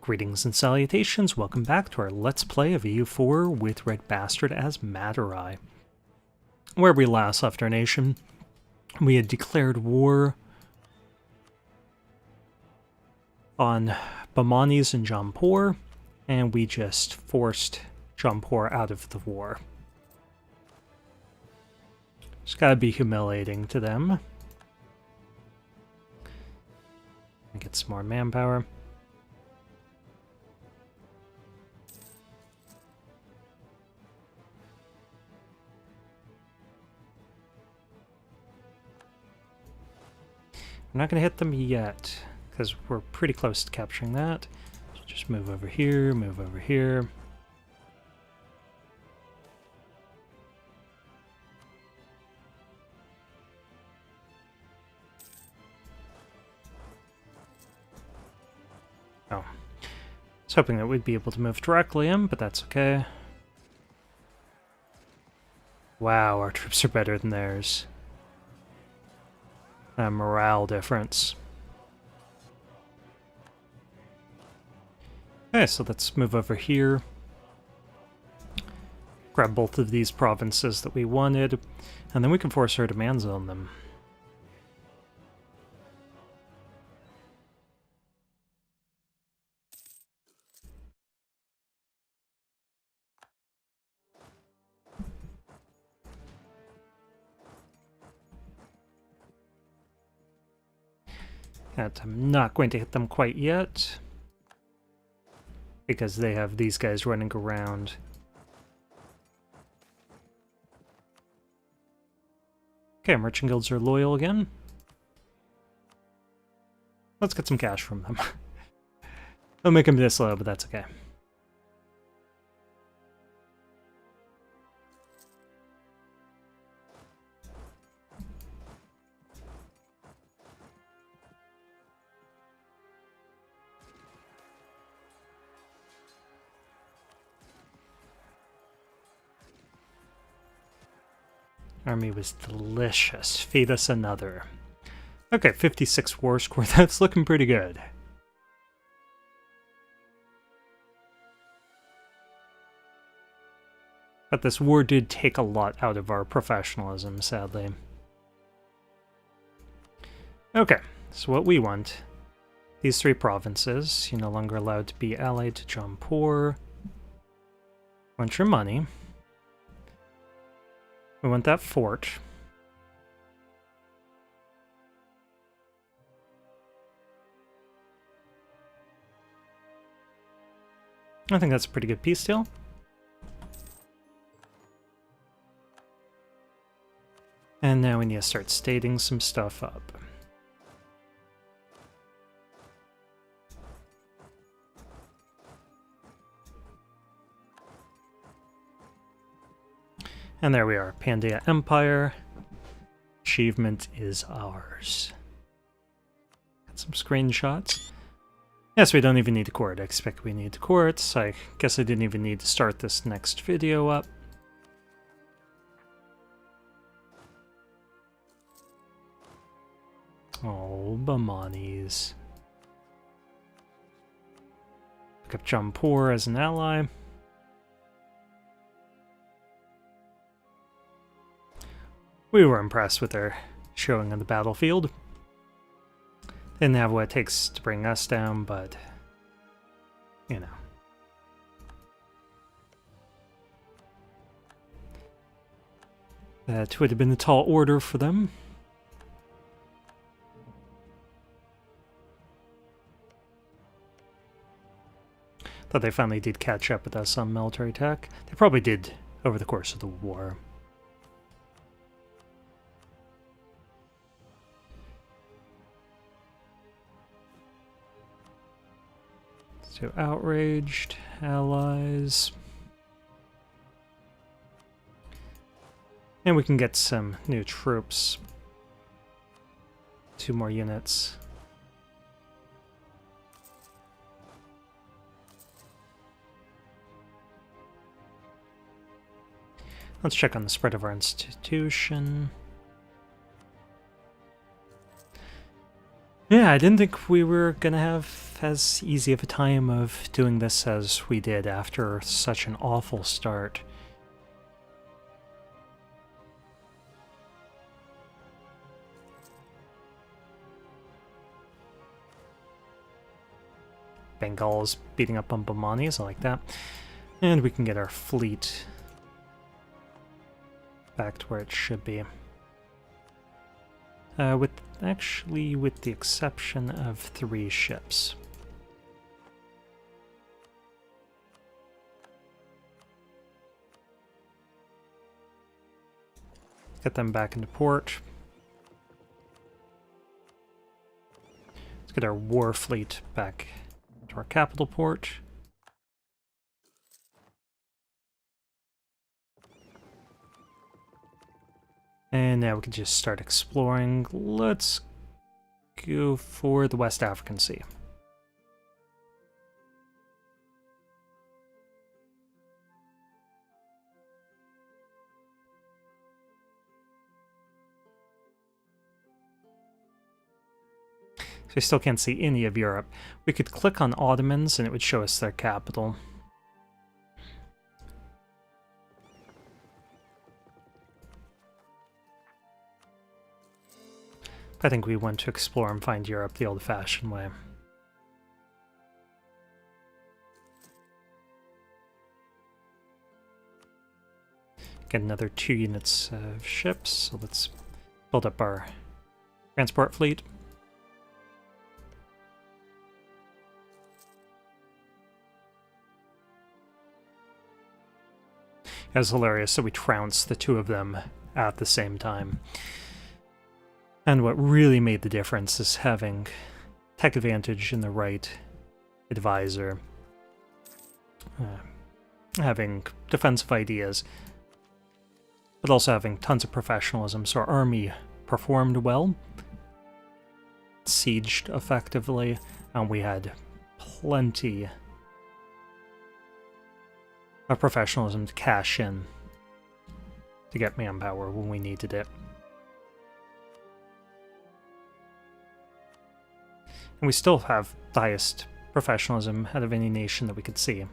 Greetings and salutations, welcome back to our Let's Play of EU4 with RedBstrd as Madurai. Where we last left our nation, we had declared war on Bamanis and Jampur, and we just forced Jampur out of the war. It's gotta be humiliating to them. Get some more manpower. We're not going to hit them yet, because we're pretty close to capturing that. So just move over here, move over here. Oh. I was hoping that we'd be able to move directly in, but that's okay. Wow, our troops are better than theirs. A morale difference. Okay, so let's move over here. Grab both of these provinces that we wanted, and then we can force our demands on them. I'm not going to hit them quite yet, because they have these guys running around. Okay, merchant guilds are loyal again. Let's get some cash from them. They'll make them this low, but that's okay. Army was delicious. Feed us another. Okay, 56 war score. That's looking pretty good. But this war did take a lot out of our professionalism, sadly. Okay, so what we want. These three provinces. You're no longer allowed to be allied to Jampur. Want your money. We want that fort. I think that's a pretty good peace deal. And now we need to start stating some stuff up. And there we are, Pandya Empire. Achievement is ours. Got some screenshots. Yes, we don't even need a court. I expect we need courts. I guess I didn't even need to start this next video up. Oh, Bamanis. Pick up Jampur as an ally. We were impressed with their showing on the battlefield. Didn't have what it takes to bring us down, but, you know. That would have been a tall order for them. Thought they finally did catch up with us on military tech. They probably did over the course of the war. So outraged allies. And we can get some new troops. 2 more units. Let's check on the spread of our institution. Yeah, I didn't think we were gonna have have as easy of a time of doing this as we did after such an awful start. Bengal's beating up on Bamanis, I like that. And we can get our fleet back to where it should be. With the exception of 3 ships. Get them back into port. Let's get our war fleet back to our capital port. And now we can just start exploring. Let's go for the West African Sea. So we still can't see any of Europe. We could click on Ottomans and it would show us their capital. I think we want to explore and find Europe the old-fashioned way. Get another 2 units of ships, so let's build up our transport fleet. It was hilarious, so we trounced the 2 of them at the same time. And what really made the difference is having tech advantage in the right advisor, having defensive ideas, but also having tons of professionalism. So our army performed well, sieged effectively, and we had plenty of professionalism to cash in to get manpower when we needed it. And we still have the highest professionalism out of any nation that we could see.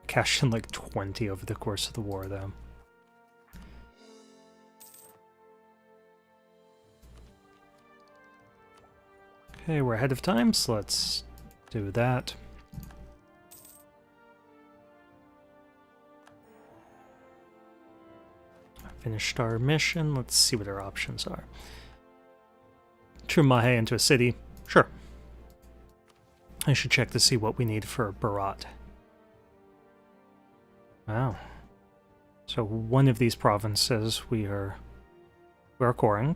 Cashed in like 20 over the course of the war, though. Okay, we're ahead of time, so let's do that. Finished our mission. Let's see what our options are. Turn Mahe into a city. Sure. I should check to see what we need for Berat. Wow. So one of these provinces we are coring.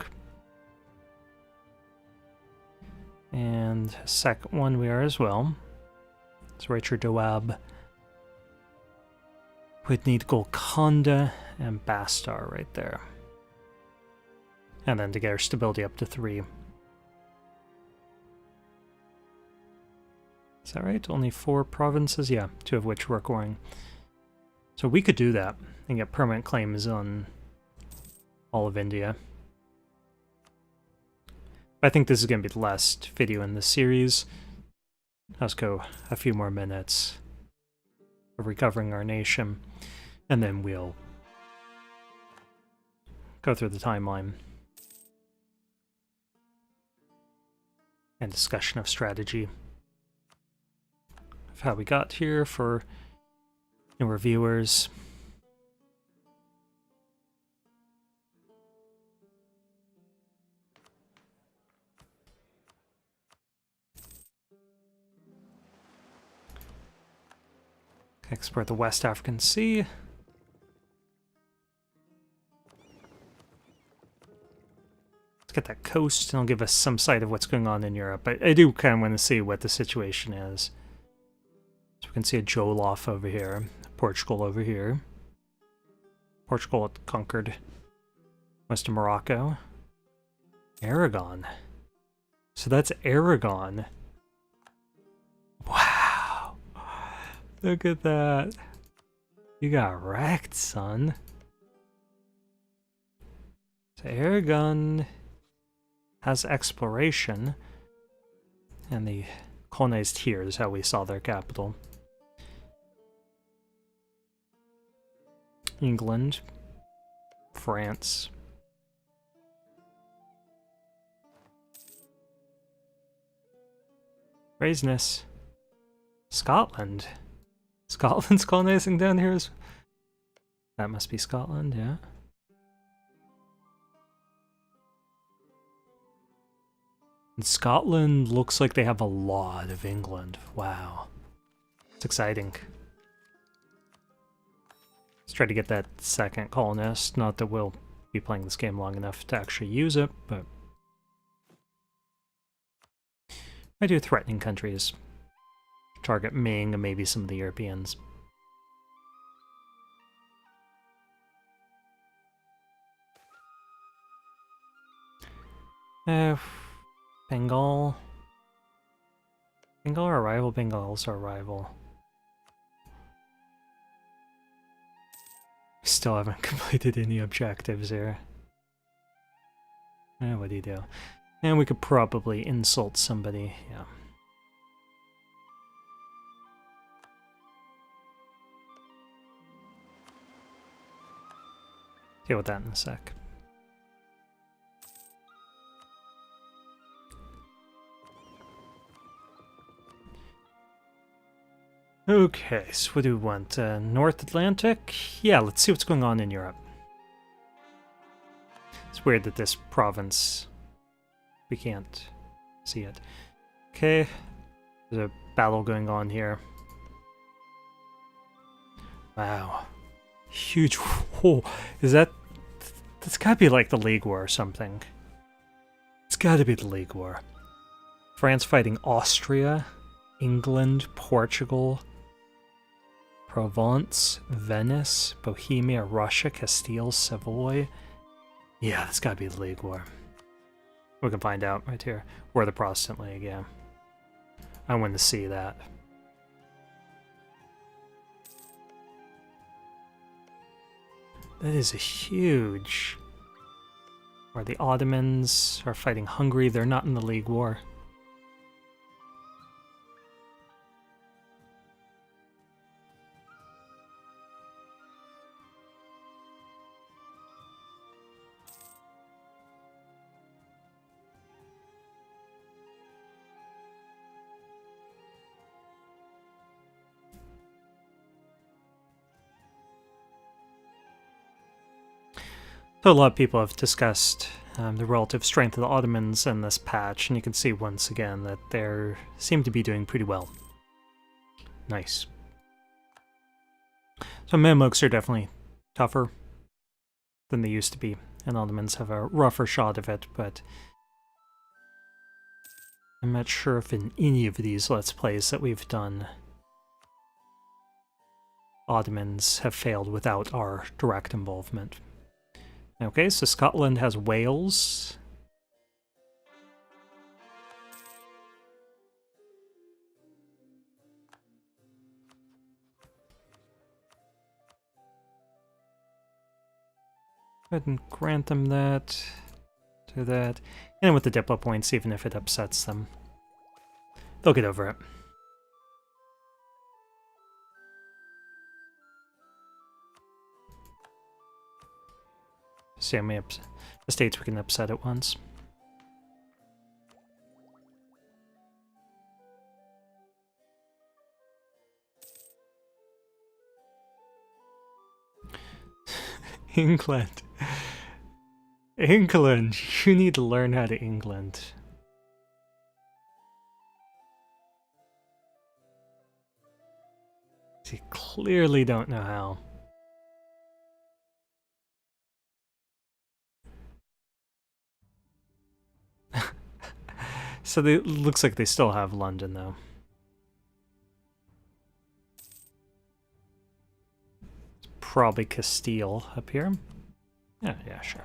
And second one we are as well. So Rachel Doab would need Golconda and Bastar right there. And then to get our stability up to 3. Is that right? Only 4 provinces? Yeah, 2 of which we're coring. So we could do that and get permanent claims on all of India. I think this is going to be the last video in this series. Let's go a few more minutes of recovering our nation, and then we'll go through the timeline and discussion of strategy of how we got here for newer viewers. Export the West African Sea. Let's get that coast, and it'll give us some sight of what's going on in Europe. But I do kind of want to see what the situation is. So we can see a Jolof over here, Portugal over here. Portugal had conquered most of Morocco. Aragon. So that's Aragon. Wow. Look at that. You got wrecked, son. So Aragon has exploration. And they colonized here is how we saw their capital. England, France. Raisiness. Scotland. Scotland's colonizing down here. That must be Scotland, yeah. And Scotland looks like they have a lot of England. Wow. It's exciting. Let's try to get that second colonist. Not that we'll be playing this game long enough to actually use it, but I do threatening countries. Target Ming and maybe some of the Europeans. Bengal. Bengal our rival? Bengal's our rival. Still haven't completed any objectives here. What do you do? And we could probably insult somebody, yeah. Deal with that in a sec. Okay, so what do we want? North Atlantic? Yeah, let's see what's going on in Europe. It's weird that this province, we can't see it. Okay, there's a battle going on here. Wow. Huge. Whoa, is that... That's gotta be like the League War or something. It's gotta be the League War. France fighting Austria, England, Portugal, Provence, Venice, Bohemia, Russia, Castile, Savoy. Yeah, that's gotta be the League War. We can find out right here. We're the Protestant League, yeah. I want to see that. That is a huge... Where the Ottomans are fighting Hungary, they're not in the League War. So a lot of people have discussed the relative strength of the Ottomans in this patch, and you can see once again that they seem to be doing pretty well. Nice. So Mamluks are definitely tougher than they used to be, and Ottomans have a rougher shot of it, but I'm not sure if in any of these Let's Plays that we've done, Ottomans have failed without our direct involvement. Okay, so Scotland has Wales. Go ahead and grant them that. Do that. And with the Diplo points, even if it upsets them, they'll get over it. See how many states we can upset at once. England. England. You need to learn how to England. You clearly don't know how. So it looks like they still have London, though. It's probably Castile up here. Yeah, sure.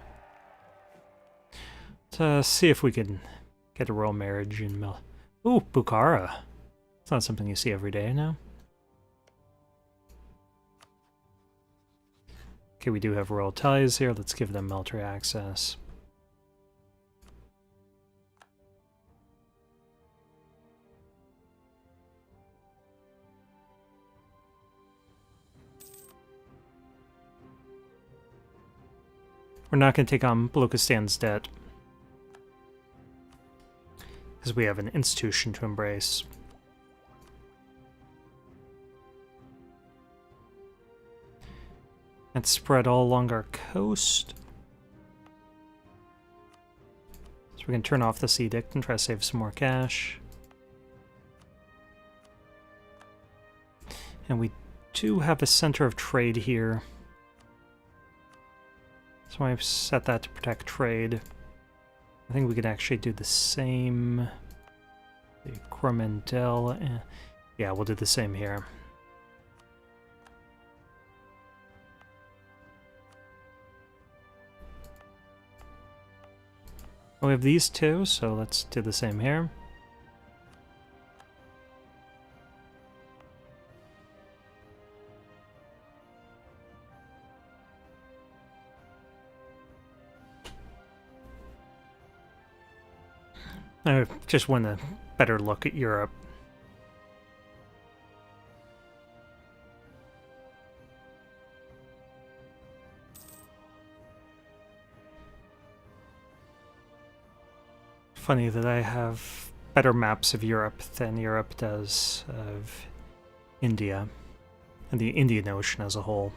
Let's see if we can get a royal marriage in Ooh, Bukhara. It's not something you see every day now. Okay, we do have royal ties here. Let's give them military access. We're not going to take on Belokistan's debt, because we have an institution to embrace. And spread all along our coast. So we can turn off this edict and try to save some more cash. And we do have a center of trade here. So I've set that to protect trade. I think we could actually do the same. The Coromandel. Yeah, we'll do the same here. We have these two, so let's do the same here. I just want a better look at Europe. Funny that I have better maps of Europe than Europe does of India and the Indian Ocean as a whole.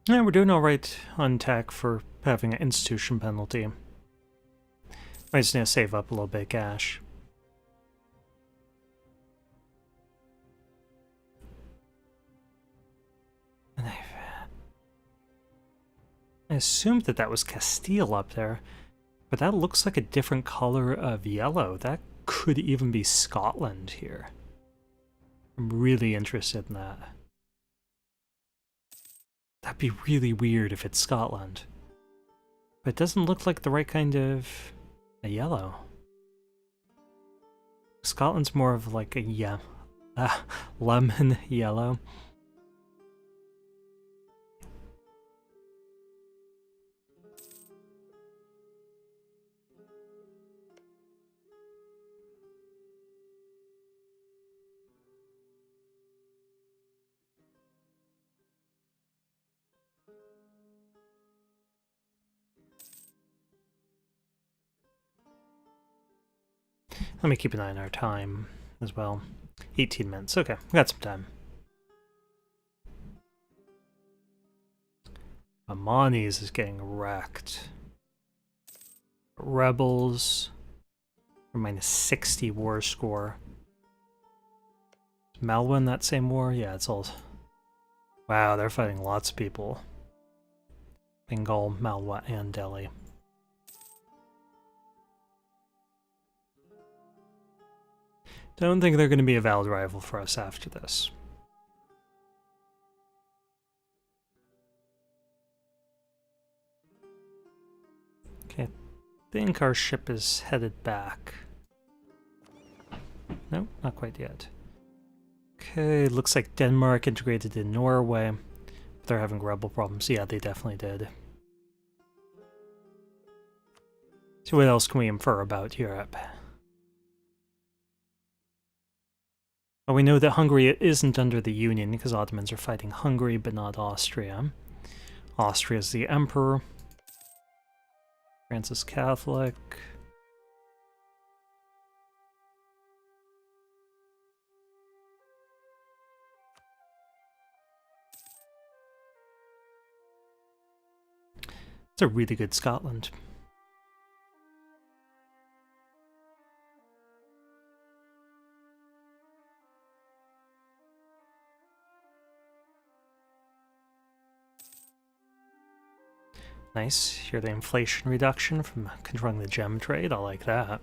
Yeah, we're doing alright on tech for having an institution penalty. I just need to save up a little bit of cash. And I assumed that that was Castile up there, but that looks like a different color of yellow. That could even be Scotland here. I'm really interested in that. That'd be really weird if it's Scotland. But it doesn't look like the right kind of a yellow. Scotland's more of like a lemon yellow. Let me keep an eye on our time as well. 18 minutes. Okay, we got some time. Amani's is getting wrecked. Rebels are -60 war score. Is Malwa in that same war? Yeah, it's all... Wow, they're fighting lots of people. Bengal, Malwa, and Delhi. Don't think they're going to be a valid rival for us after this. Okay, I think our ship is headed back. No, not quite yet. Okay, looks like Denmark integrated in Norway. But they're having rebel problems. Yeah, they definitely did. So what else can we infer about Europe? Well, we know that Hungary isn't under the Union because Ottomans are fighting Hungary but not Austria. Austria is the Emperor. France is Catholic. It's a really good Scotland. Nice. Hear the inflation reduction from controlling the gem trade. I like that.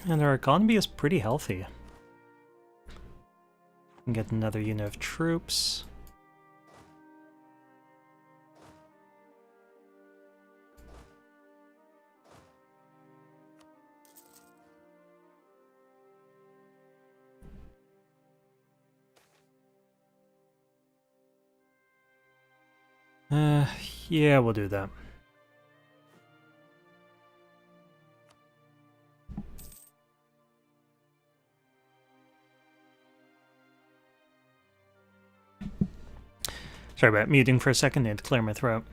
And our economy is pretty healthy. And get another unit of troops. Yeah, we'll do that. Sorry about muting for a second, I had to clear my throat.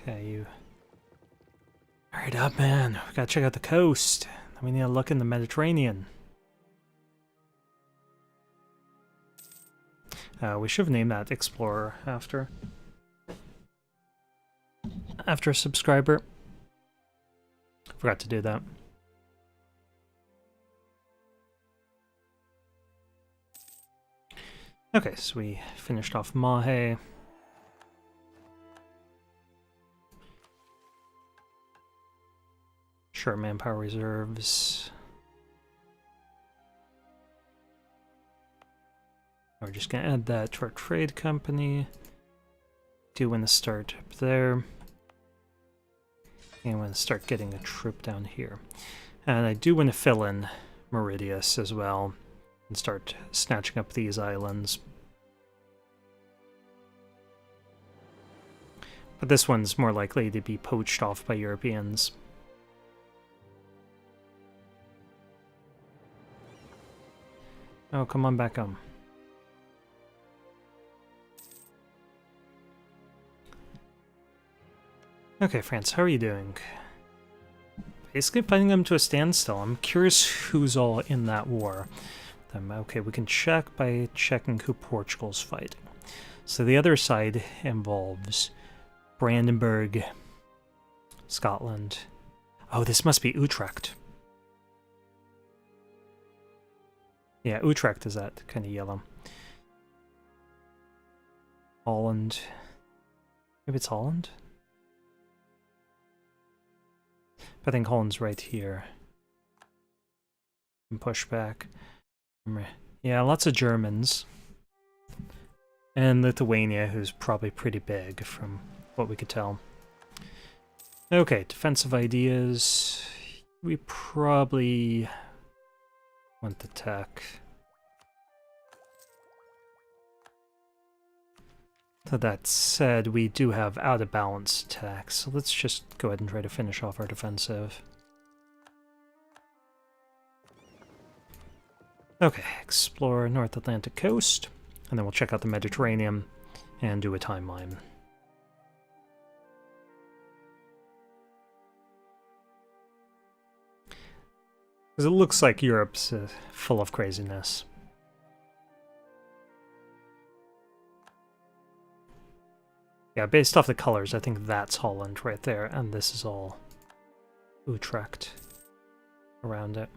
Okay, you... Hurry up, man. We gotta check out the coast. We need to look in the Mediterranean. We should have named that Explorer after a subscriber. Forgot to do that. Okay, so we finished off Mahe. Sure, manpower reserves. We're just gonna add that to our trade company. Do want to start up there. And I want to start getting a troop down here. And I do want to fill in Meridius as well and start snatching up these islands. But this one's more likely to be poached off by Europeans. Oh, come on back home. Okay, France, how are you doing? Basically putting them to a standstill. I'm curious who's all in that war. Okay, we can check by checking who Portugal's fighting. So the other side involves Brandenburg, Scotland. Oh, this must be Utrecht. Yeah, Utrecht is that kind of yellow. Holland. Maybe it's Holland? I think Holland's right here. And push back. Yeah, lots of Germans. And Lithuania, who's probably pretty big from what we could tell. Okay, defensive ideas. We probably want the tech. So that said, we do have out of balance tech, so let's just go ahead and try to finish off our defensive. Okay, explore North Atlantic coast, and then we'll check out the Mediterranean and do a timeline. Because it looks like Europe's full of craziness. Yeah, based off the colors, I think that's Holland right there, and this is all Utrecht around it.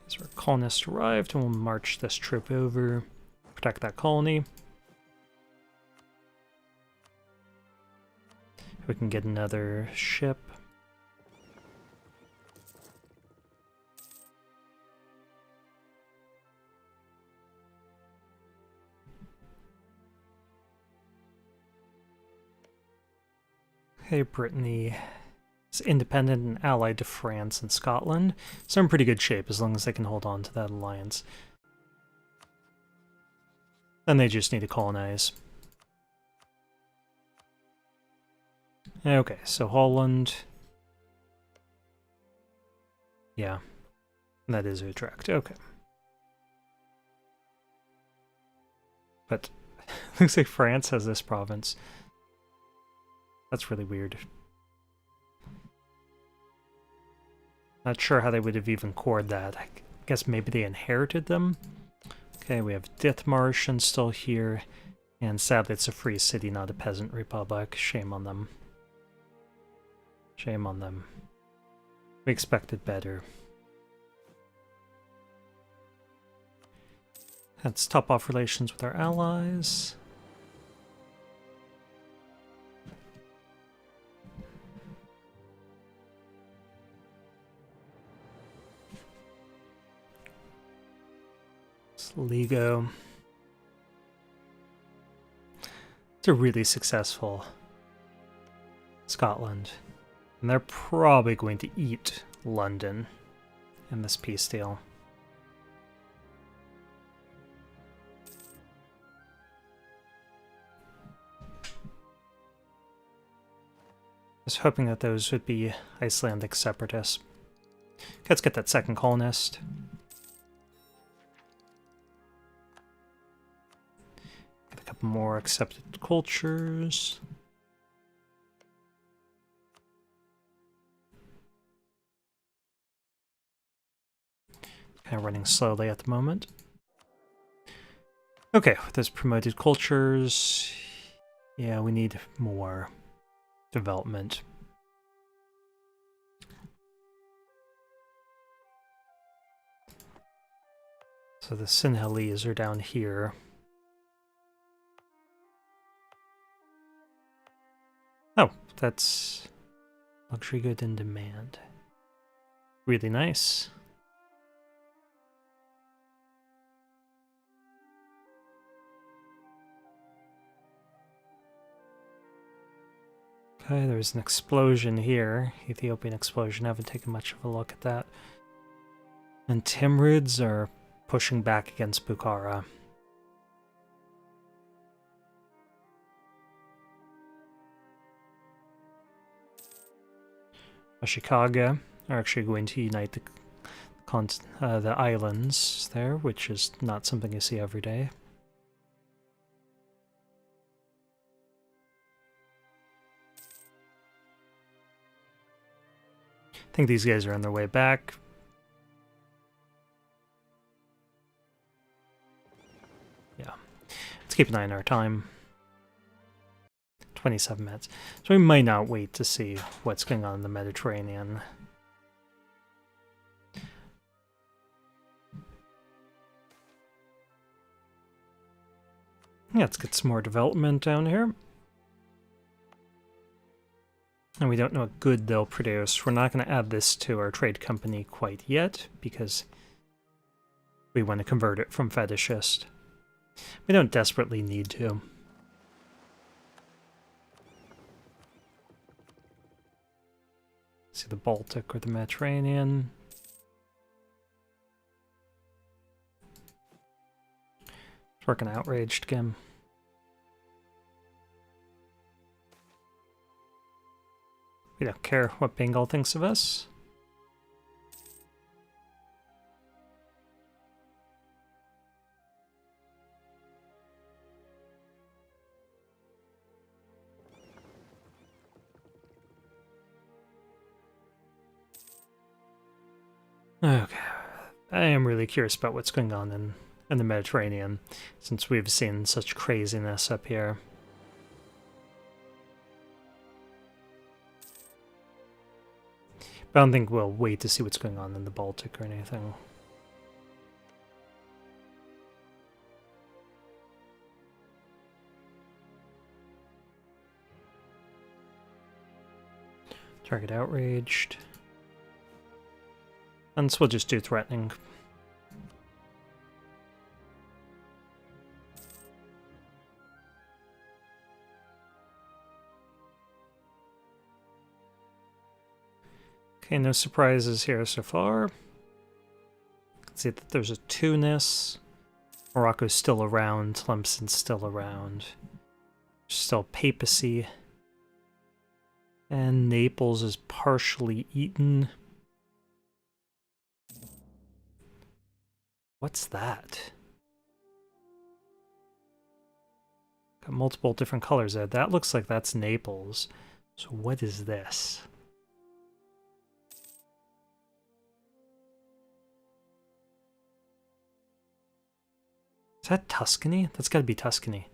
So our colonists arrived, and we'll march this troop over, protect that colony. We can get another ship. Okay, Brittany is independent and allied to France and Scotland, so in pretty good shape as long as they can hold on to that alliance. Then they just need to colonize. Okay, so Holland. Yeah, that is Utrecht. Okay. But looks like France has this province. That's really weird. Not sure how they would have even cored that. I guess maybe they inherited them. Okay, we have Dithmarschen still here. And sadly, it's a free city, not a peasant republic. Shame on them. Shame on them. We expected better. Let's top off relations with our allies. Sligo. It's a really successful Scotland. And they're probably going to eat London in this peace deal. I was hoping that those would be Icelandic separatists. Let's get that second colonist. Get a couple more accepted cultures. Kind of running slowly at the moment. Okay, with those promoted cultures, yeah, we need more development. So the Sinhalese are down here. Oh, that's luxury good in demand. Really nice. Okay, there's an explosion here. Ethiopian explosion. I haven't taken much of a look at that. And Timurids are pushing back against Bukhara. Ashikaga are actually going to unite the islands there, which is not something you see every day. I think these guys are on their way back. Yeah. Let's keep an eye on our time. 27 minutes. So we might not wait to see what's going on in the Mediterranean. Yeah, let's get some more development down here. And we don't know what good they'll produce. We're not going to add this to our trade company quite yet, because we want to convert it from fetishist. We don't desperately need to. See the Baltic or the Mediterranean. It's working outraged again. We don't care what Bengal thinks of us. Okay. I am really curious about what's going on in the Mediterranean, since we've seen such craziness up here. But I don't think we'll wait to see what's going on in the Baltic or anything. Target outraged. And so we'll just do threatening. Okay, no surprises here so far. You can see that there's a Tunis. Morocco's still around. Tlemcen's still around. There's still papacy. And Naples is partially eaten. What's that? Got multiple different colors there. That looks like that's Naples. So what is this? Is that Tuscany? That's got to be Tuscany.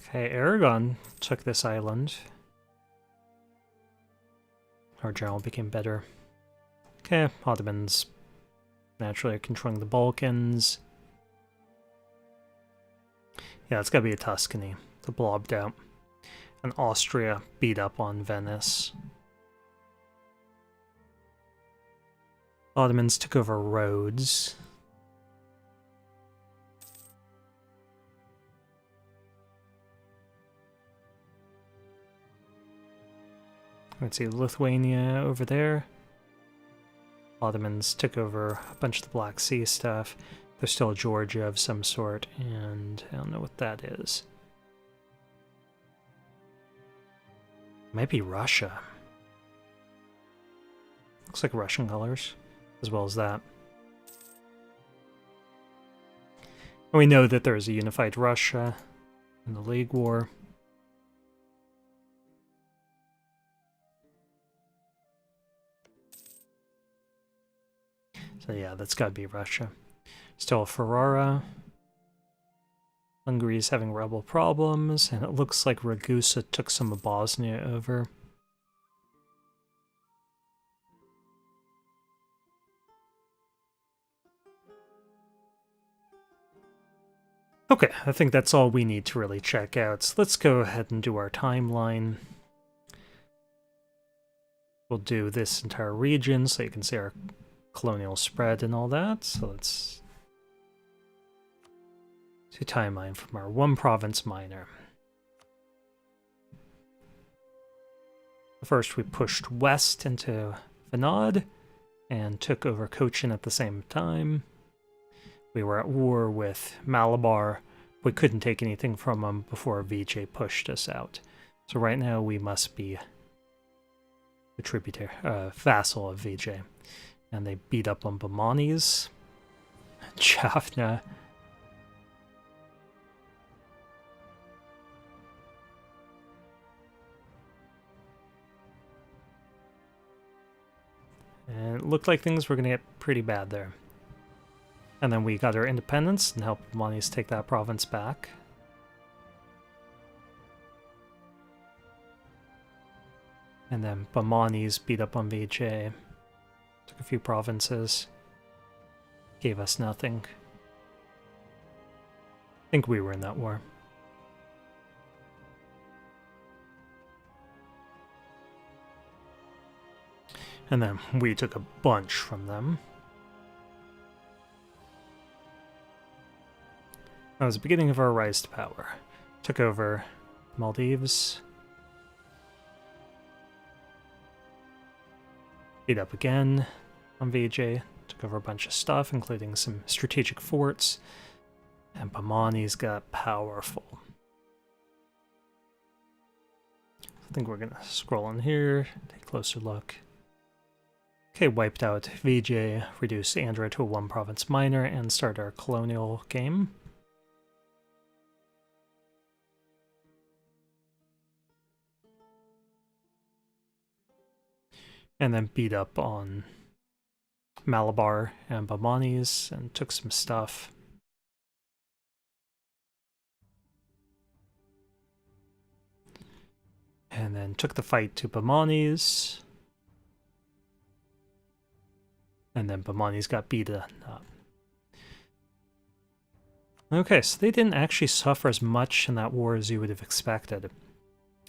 Okay, Aragon took this island. Our general became better. Okay, Ottomans naturally are controlling the Balkans. Yeah, it's gotta be a Tuscany. The blobbed out. And Austria beat up on Venice. Ottomans took over Rhodes. Let's see, Lithuania over there. Ottomans took over a bunch of the Black Sea stuff. There's still Georgia of some sort, and I don't know what that is. Might be Russia. Looks like Russian colors, as well as that. And we know that there is a unified Russia in the League War. So yeah, that's gotta be Russia. Still Ferrara. Hungary's having rebel problems, and it looks like Ragusa took some of Bosnia over. Okay, I think that's all we need to really check out. So let's go ahead and do our timeline. We'll do this entire region so you can see our colonial spread and all that. So let's do timeline from our one province minor. First we pushed west into Venad and took over Cochin at the same time. We were at war with Malabar. We couldn't take anything from them before Vijay pushed us out. So right now we must be a tributary, vassal of Vijay. And they beat up on Bamanis. Jaffna. And it looked like things were going to get pretty bad there. And then we got our independence and helped Bamanis take that province back. And then Bamanis beat up on Vijay. Took a few provinces. Gave us nothing. I think we were in that war. And then we took a bunch from them. That was the beginning of our rise to power. Took over Maldives. Beat up again on Vijay. Took over a bunch of stuff, including some strategic forts. And Bamani's got powerful. I think we're going to scroll in here, take a closer look. Okay, wiped out Vijay, reduced Andhra to a one province minor, and start our colonial game. And then beat up on Malabar and Bamanis and took some stuff. And then took the fight to Bamanis. And then Bamanis got beaten up. Okay, so they didn't actually suffer as much in that war as you would have expected.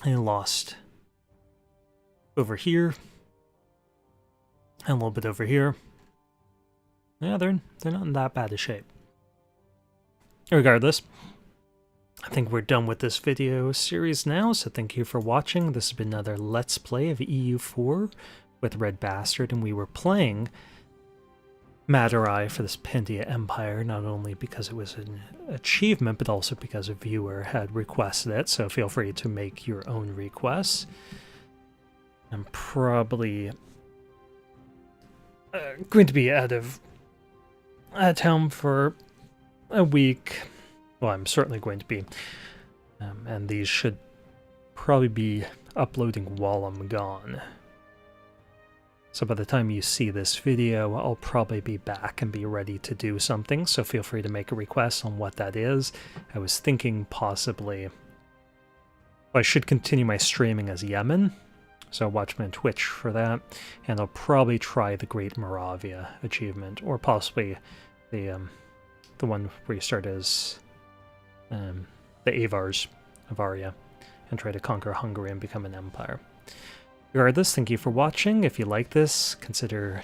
They lost over here. And a little bit over here. Yeah, they're not in that bad a shape. Regardless, I think we're done with this video series now, so thank you for watching. This has been another Let's Play of EU4 with RedBstrd, and we were playing Madurai for this Pandya Empire, not only because it was an achievement, but also because a viewer had requested it, so feel free to make your own requests. I'm probably going to be out of town for a week. Well, I'm certainly going to be. And these should probably be uploading while I'm gone. So by the time you see this video, I'll probably be back and be ready to do something, so feel free to make a request on what that is. I was thinking possibly I should continue my streaming as Yemen, so watch me on Twitch for that, and I'll probably try the Great Moravia achievement, or possibly the one where you start as the Avars of Arya and try to conquer Hungary and become an empire. Regardless, thank you for watching. If you like this, consider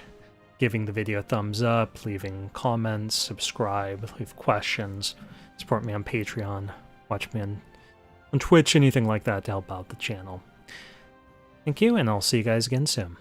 giving the video a thumbs up, leaving comments, subscribe, leave questions, support me on Patreon, watch me on Twitch, anything like that to help out the channel. Thank you, and I'll see you guys again soon.